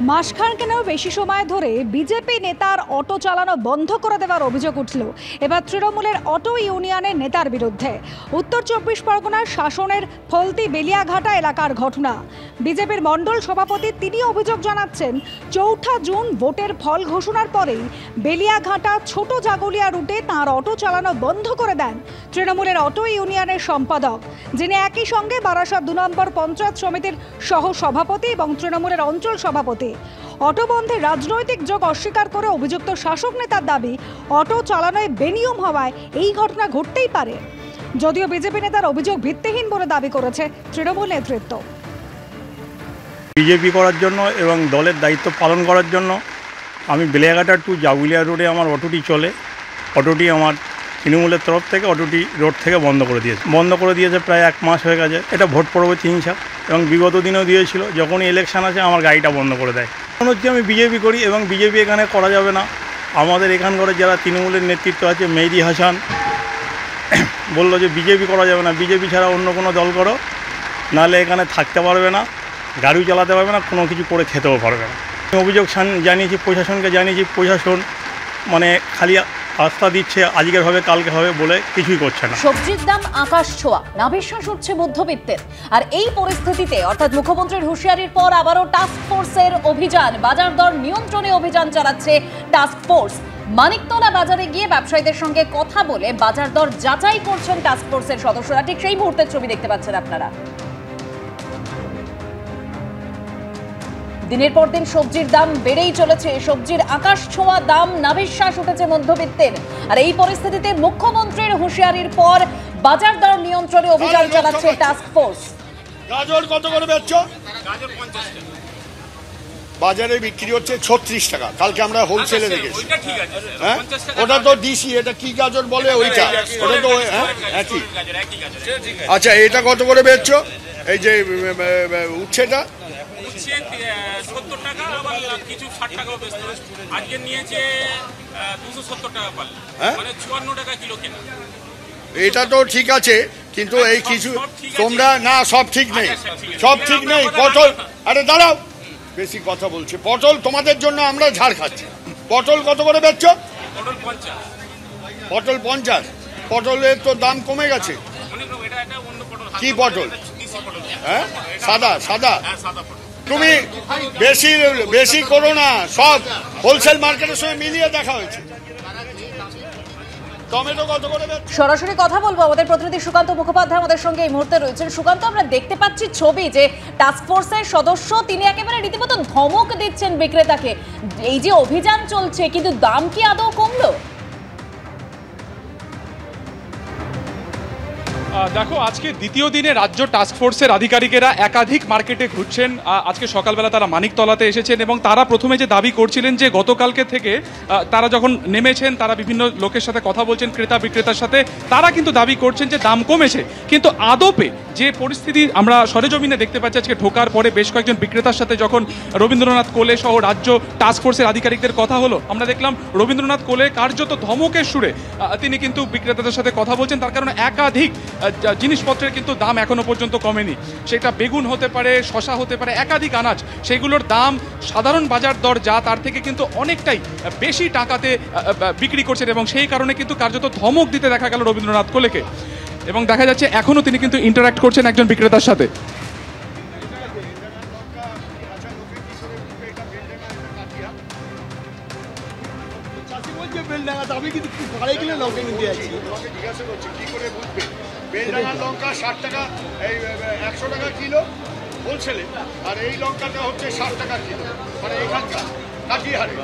মাসখানেকেরও বেশি সময় ধরে বিজেপি নেতার অটো চালানো বন্ধ করে দেওয়ার অভিযোগ উঠল এবার তৃণমূলের অটো ইউনিয়নের নেতার বিরুদ্ধে। উত্তর 24 পরগনার শাসনের ফলতি বেলিয়াঘাটা এলাকার ঘটনা। বিজেপির মণ্ডল সভাপতি তিনি অভিযোগ জানাচ্ছেন, 4 জুন ভোটের ফল ঘোষণার পরেই বেলিয়াঘাটা ছোট জাগুলিয়া রুটে তাঁর অটো চালানো বন্ধ করে দেন তৃণমূলের অটো ইউনিয়নের সম্পাদক, যিনি একই সঙ্গে বারাসাত 2 নম্বর পঞ্চায়েত সমিতির সহ সভাপতি এবং তৃণমূলের অঞ্চল সভাপতি। অটো বন্ধের রাজনৈতিক যোগ অস্বীকার করে অভিযুক্ত শাসক নেতার দাবি, অটো চালানোয় বেনিয়ম হওয়ায় এই ঘটনা ঘটতেই পারে। যদিও বিজেপি নেতার অভিযোগ ভিত্তিহীন বলে দাবি করেছে তৃণমূল নেতৃত্ব। বিজেপি করার জন্য এবং দলের দায়িত্ব পালন করার জন্য আমি বেলিয়াঘাটা টু জাগুলিয়া রোডে আমার অটোটি চলে। অটোটি আমার তৃণমূলের তরফ থেকে অটোটি রোড থেকে বন্ধ করে দিয়েছে প্রায় 1 মাস হয়ে গেছে। এটা ভোট পরবর্তী হিংসা এবং বিগত দিনেও দিয়েছিল। যখনই ইলেকশন আছে আমার গাড়িটা বন্ধ করে দেয়। মনে হচ্ছে আমি বিজেপি করি এবং বিজেপি এখানে করা যাবে না। আমাদের এখানকার যারা তৃণমূলের নেতৃত্ব আছে, মেহেদি হাসান বলল যে বিজেপি করা যাবে না, বিজেপি ছাড়া অন্য কোনো দল করো, নাহলে এখানে থাকতে পারবে না, গাড়িও চালাতে পারবে না, কোনো কিছু করে খেতেও পারবে না। অভিযোগ জানিয়েছি প্রশাসনকে, জানিয়েছি প্রশাসন মানে খালি আস্থা দিচ্ছে আজকের হবে কালকে হবে বলে কিছুই করছে না। সবজির দাম আকাশ ছোঁয়া, নাভিশ্বাস উঠছে মধ্যবিত্তের। আর এই পরিস্থিতিতে অর্থাৎ মুখ্যমন্ত্রীর হুঁশিয়ারির পর আবারও টাস্ক ফোর্সের অভিযান, বাজার দর নিয়ন্ত্রণে অভিযান চালাচ্ছে টাস্ক ফোর্স। মানিকতলা বাজারে গিয়ে ব্যবসায়ীদের সঙ্গে কথা বলে বাজার দর যাচাই করছেন টাস্ক ফোর্সের সদস্যরা। ঠিক সেই মুহূর্তের ছবি দেখতে পাচ্ছেন আপনারা। দিনের পর দিন সবজির দাম বেড়েই চলেছে। সবজির আকাশ ছোঁয়া দাম, নাভিশ্বাস উঠেছে মধ্যবিত্তের। আর এই পরিস্থিতিতে মুখ্যমন্ত্রীর হুঁশিয়ারির পর বাজার দর নিয়ন্ত্রণে অভিযান চালাচ্ছে টাস্ক ফোর্স। গাজর কত করে বেচছো? গাজর 50 টাকা বাজারে বিক্রি হচ্ছে 36 টাকা। কালকে আমরা হোলসেলে দেখেছি। হ্যাঁ, ওটা তো ডিসি, এটা কি গাজর বলে ওইটা? ওটা তো একই। আচ্ছা, এটা কত করে বেচছো? এই যে উচ্ছেটা 70 টাকা, আবার কিছু 60 টাকাও বেচতে হবে। আজকে নিয়েছে 270 টাকা পারলে, মানে 54 টাকা কিলো কেনা। এটা তো ঠিক আছে, কিন্তু এই কিছু তোমরা না, সব ঠিক নেই, সব ঠিক নেই। পটল, আরে দাঁড়াও, বেশি কথা বলছে। পটল তোমাদের জন্য আমরা ঝাড় খাচ্ছি। পটল কত করে বেচছো? পটল 50। পটল 50। পটলের তো দাম কমে গেছে। কি পটল? হ্যাঁ, সাদা সাদা। তুমি বেশি করো না, সব হোলসেল মার্কেটের সঙ্গে মিলিয়ে দেখা হয়েছে। টমেটো কত করে? সরাসরি কথা বলবো, আমাদের প্রতিনিধি সুকান্ত মুখোপাধ্যায় আমাদের সঙ্গে এই মুহূর্তে রয়েছেন। সুকান্ত, আমরা দেখতে পাচ্ছি ছবি যে টাস্ক ফোর্সের সদস্য তিনি একেবারে রীতিমতো ধমক দিচ্ছেন বিক্রেতাকে। এই যে অভিযান চলছে, কিন্তু দাম কি আদৌ কমলো? দেখো, আজকে দ্বিতীয় দিনে রাজ্য টাস্ক ফোর্সের আধিকারিকেরা একাধিক মার্কেটে ঘুরছেন। আজকে সকালবেলা তারা মানিকতলাতে এসেছেন এবং তারা প্রথমে যে দাবি করছিলেন যে গতকালকে থেকে তারা যখন নেমেছেন, তারা বিভিন্ন লোকের সাথে কথা বলছেন, ক্রেতা বিক্রেতার সাথে, তারা কিন্তু দাবি করছেন যে দাম কমেছে। কিন্তু আদপে যে পরিস্থিতি আমরা সরেজমিনে দেখতে পাচ্ছি, আজকে ঢোকার পরে বেশ কয়েকজন বিক্রেতার সাথে যখন রবীন্দ্রনাথ কোলে সহ রাজ্য টাস্ক ফোর্সের আধিকারিকদের কথা হলো, আমরা দেখলাম রবীন্দ্রনাথ কোলে কার্যত ধমকের সুরে তিনি কিন্তু বিক্রেতাদের সাথে কথা বলছেন। তার কারণে একাধিক জিনিসপত্রের কিন্তু দাম এখনো পর্যন্ত কমেনি। সেটা বেগুন হতে পারে, শশা হতে পারে, একাধিক আনাজ, সেগুলোর দাম সাধারণ বাজার দর যা তার থেকে কিন্তু অনেকটাই বেশি টাকাতে বিক্রি করছেন এবং সেই কারণে কিন্তু কার্যত ধমক দিতে দেখা গেল রবীন্দ্রনাথ কোলেকে। এবং দেখা যাচ্ছে এখনো তিনি কিন্তু ইন্টারাক্ট করছেন একজন বিক্রেতার সাথে। বেলডাঙ্গার লঙ্কা 60 টাকা, এই 100 টাকা কিলো হোলসেলে, আর এই লঙ্কাটা হচ্ছে 60 টাকা কিলো, মানে এখানকার কাটিহারে।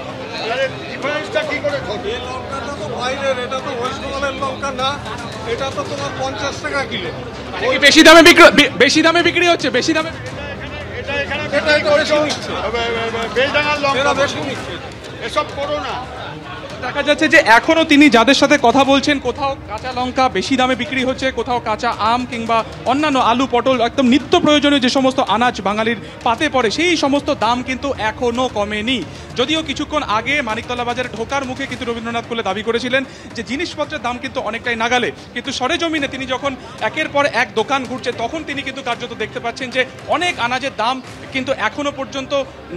তাহলে ডিফারেন্সটা কি করে ধরবে? এই লঙ্কাটা তো বাইরের, এটা তো ওয়েস্ট বেঙ্গলের লঙ্কা না, এটা তো তোমার 50 টাকা কিলো। বেশি দামে বিক্রি হচ্ছে, বেশি দামে। এটা এখানে বেলডাঙ্গার লঙ্কা বেশি নিচ্ছে। এসব করো না। দেখা যাচ্ছে যে এখনো তিনি যাদের সাথে কথা বলছেন, কোথাও কাঁচা লঙ্কা বেশি দামে বিক্রি হচ্ছে, কোথাও কাঁচা আম কিংবা অন্যান্য আলু, পটল, একদম নিত্য প্রয়োজনীয় যে সমস্ত আনাজ বাঙালির পাতে পড়ে, সেই সমস্ত দাম কিন্তু এখনো কমেনি। যদিও কিছুক্ষণ আগে মানিকতলা বাজারে ঢোকার মুখে কিন্তু রবীন্দ্রনাথ কোলে দাবি করেছিলেন যে জিনিসপত্রের দাম কিন্তু অনেকটাই নাগালে, কিন্তু সরেজমিনে তিনি যখন একের পর এক দোকান ঘুরছেন তখন তিনি কিন্তু কার্যত দেখতে পাচ্ছেন যে অনেক আনাজের দাম কিন্তু এখনো পর্যন্ত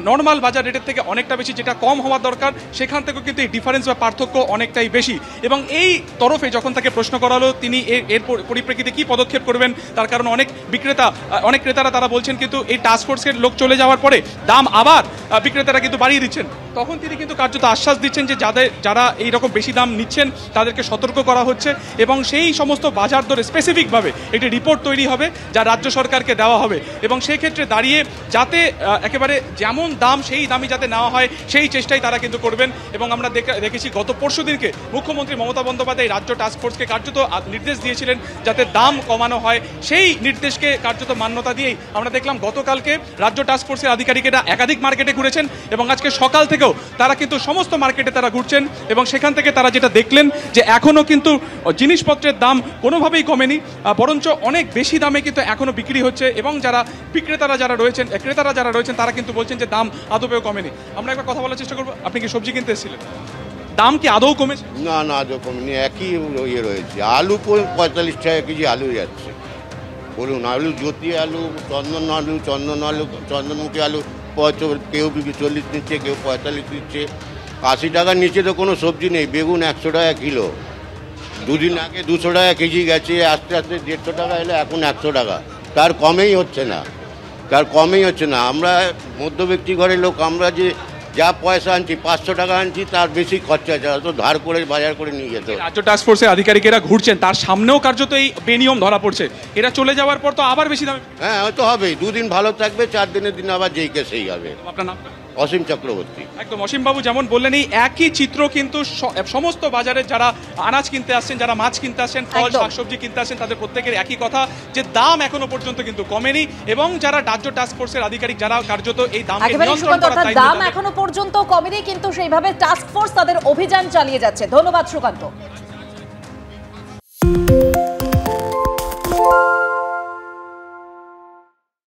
নর্মাল বাজার রেটের থেকে অনেকটা বেশি, যেটা কম হওয়া দরকার সেখান থেকেও কিন্তু এই ডিফারেন্স বা পার্থক্য অনেকটাই বেশি। এবং এই তরফে যখন তাকে প্রশ্ন করা হলো তিনি এর পরিপ্রেক্ষিতে কি পদক্ষেপ করবেন, তার কারণ অনেক ক্রেতারা তারা বলছেন কিন্তু এই টাস্কফোর্সের লোক চলে যাওয়ার পরে দাম আবার বিক্রেতারা কিন্তু বাড়িয়ে দিচ্ছেন। তখন তিনি কিন্তু কার্যত আশ্বাস দিচ্ছেন যে যারা এইরকম বেশি দাম নিচ্ছেন তাদেরকে সতর্ক করা হচ্ছে এবং সেই সমস্ত বাজার দরে স্পেসিফিকভাবে একটি রিপোর্ট তৈরি হবে যা রাজ্য সরকারকে দেওয়া হবে এবং সেই ক্ষেত্রে দাঁড়িয়ে যাতে একেবারে যেমন দাম সেই দামই যাতে নেওয়া হয় সেই চেষ্টাই তারা কিন্তু করবেন। এবং আমরা দেখেছি গত পরশুদিনকে মুখ্যমন্ত্রী মমতা বন্দ্যোপাধ্যায় রাজ্য টাস্কফোর্সকে কার্যত নির্দেশ দিয়েছিলেন যাতে দাম কমানো হয়, সেই নির্দেশকে কার্যত মান্যতা দিয়েই আমরা দেখলাম গতকালকে রাজ্য টাস্কফোর্সের আধিকারিকেরা একাধিক মার্কেটে ঘুরেছেন এবং আজকে সকাল থেকেও তারা কিন্তু সমস্ত মার্কেটে তারা ঘুরছেন এবং সেখান থেকে তারা যেটা দেখলেন যে এখনও কিন্তু জিনিসপত্রের দাম কোনোভাবেই কমেনি, বরঞ্চ অনেক বেশি দামে কিন্তু এখনও বিক্রি হচ্ছে এবং যারা ক্রেতারা যারা রয়েছেন তারা কিন্তু বলছেন যে দাম আদৌও কমেনি। আমরা একবার কথা বলার চেষ্টা করবো। আপনি কি সবজি কিনতে এসেছিলেন? দাম কি আদৌ কমেছে? না না, আদৌ কমেনি, একই ইয়ে রয়েছে। আলু 45 টাকা কেজি আলু যাচ্ছে। বলুন, আলু জ্যোতি আলু, চন্দনমুখী আলু কেউ 40 নিচ্ছে, কেউ 45 নিচ্ছে। 80 টাকার নিচে তো কোনো সবজি নেই। বেগুন 100 টাকা কিলো, দুদিন আগে 200 টাকা কেজি গেছে, আস্তে আস্তে 150 টাকা এলে এখন 100 টাকা। তার কমেই হচ্ছে না। আমরা মধ্যবিত্ত ঘরের লোক, আমরা যে যা পয়সা আনছি 500 টাকা আনছি, তার বেশি খরচা আছে, তো ধার করে বাজার করে নিয়ে যেতে। রাজ্য টাস্কফোর্সের আধিকারিকেরা ঘুরছেন, তার সামনেও কার্যত এই বেনিয়ম ধরা পড়ছে। এরা চলে যাওয়ার পর তো আবার বেশি দামে। হ্যাঁ, হয়তো হবে, 2 দিন ভালো থাকবে, 4 দিনের দিন আবার যেই কে সেই হবে। আপনার নাম? অসীম চক্রবর্তী। একদম অসীমবাবু যেমন বললেন, এই একই চিত্র কিন্তু সমস্ত বাজারে যারা আনাজ কিনতে আসছেন, যারা মাছ কিনতে আসছেন, ফল শাকসবজি কিনতে আসছেন, তাদের প্রত্যেকের একই কথা যে দাম এখনো পর্যন্ত কিন্তু কমেনি এবং যারা রাজ্য টাস্কফোর্সের আধিকারিক যারা কার্যত এই দাম দাম এখনো পর্যন্ত কমেনি, কিন্তু সেইভাবে টাস্কফোর্স তাদের অভিযান চালিয়ে যাচ্ছে। ধন্যবাদ সুকান্ত।